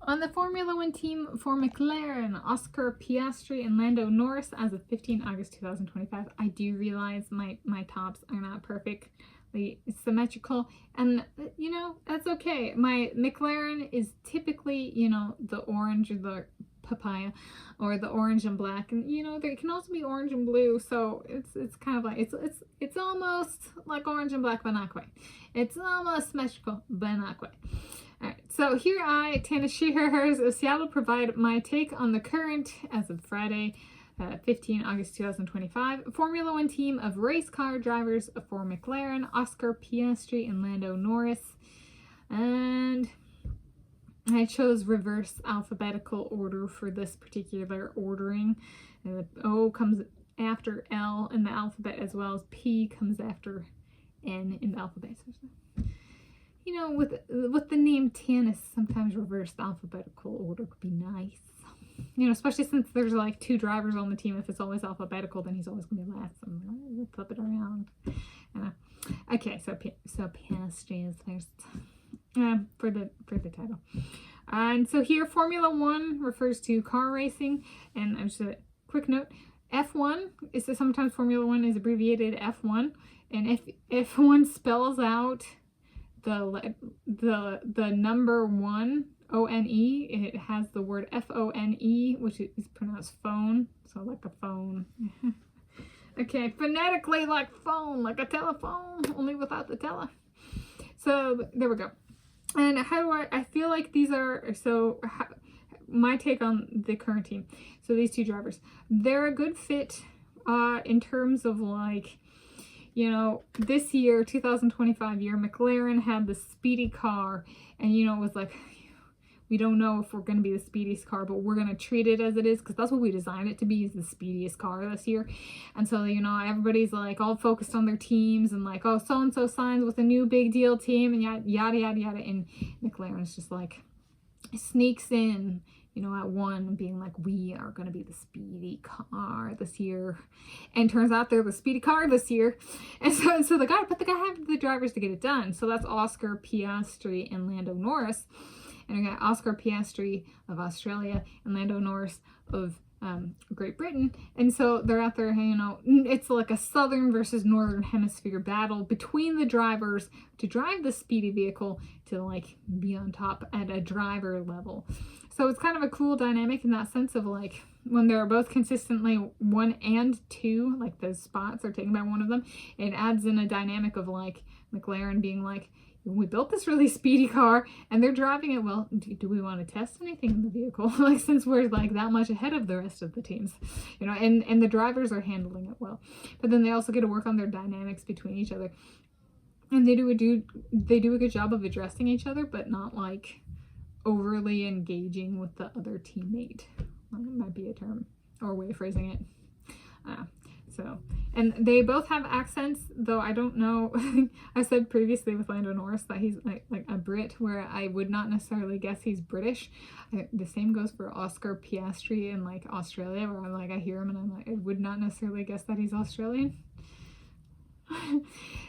On the Formula One team for McLaren, Oscar Piastri and Lando Norris as of 15 August 2025. I do realize my tops are not perfectly symmetrical, and you know, that's okay. My McLaren is typically, you know, the orange or the papaya or the orange and black, and you know, there can also be orange and blue, so it's kind of like it's almost like orange and black, but not quite. It's almost symmetrical, but not quite. Alright, so here I, Tanis Coralee of Seattle, provide my take on the current, as of Friday, 15 August 2025, Formula One team of race car drivers for McLaren, Oscar Piastri and Lando Norris. And I chose reverse alphabetical order for this particular ordering. And the O comes after L in the alphabet, as well as P comes after N in the alphabet. You know, with the name Tanis, sometimes reversed alphabetical order could be nice. You know, especially since there's like two drivers on the team. If it's always alphabetical, then he's always going to be last. So we'll flip it around. Okay, so Piastri is first for the title. And so here, Formula One refers to car racing. And just a quick note, F1 is sometimes Formula One is abbreviated F1. And if one spells out the number 1, O-N-E, it has the word F-O-N-E, which is pronounced phone, so like a phone. Okay, phonetically like phone, like a telephone, only without the tele. So there we go. And how do I feel like these are, so my take on the current team. So these two drivers, they're a good fit in terms of like, you know, this year, 2025 year, McLaren had the speedy car, and you know, it was like, we don't know if we're going to be the speediest car, but we're going to treat it as it is, because that's what we designed it to be, is the speediest car this year. And so, you know, everybody's like all focused on their teams and like, oh, so-and-so signs with a new big deal team and yada, yada, yada. And McLaren's just like sneaks in, you know, at one, being like, we are going to be the speedy car this year. And turns out they're the speedy car this year. And so they got have the drivers to get it done. So that's Oscar Piastri and Lando Norris. And I got Oscar Piastri of Australia and Lando Norris of Great Britain. And so they're out there, you know, it's like a southern versus northern hemisphere battle between the drivers to drive the speedy vehicle to like be on top at a driver level. So it's kind of a cool dynamic in that sense of like when they're both consistently 1 and 2, like those spots are taken by one of them, it adds in a dynamic of like McLaren being like, we built this really speedy car and they're driving it well. Do we want to test anything in the vehicle? Like, since we're like that much ahead of the rest of the teams, you know, and the drivers are handling it well. But then they also get to work on their dynamics between each other. And they do a good job of addressing each other, but not like overly engaging with the other teammate. That might be a term or a way of phrasing it. So, and they both have accents, though I don't know. I said previously with Lando Norris that he's like a Brit, where I would not necessarily guess he's British. The same goes for Oscar Piastri in like Australia, where I'm like, I hear him and I'm like, I would not necessarily guess that he's Australian.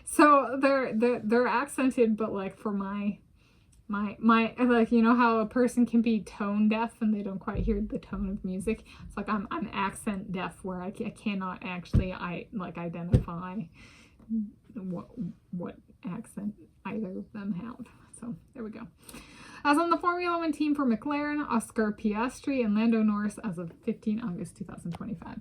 So they're accented, but like for my like, you know how a person can be tone deaf and they don't quite hear the tone of music. It's like I'm accent deaf, where I cannot actually identify what accent either of them have. So there we go. As on the Formula One team for McLaren, Oscar Piastri and Lando Norris as of 15 August 2025.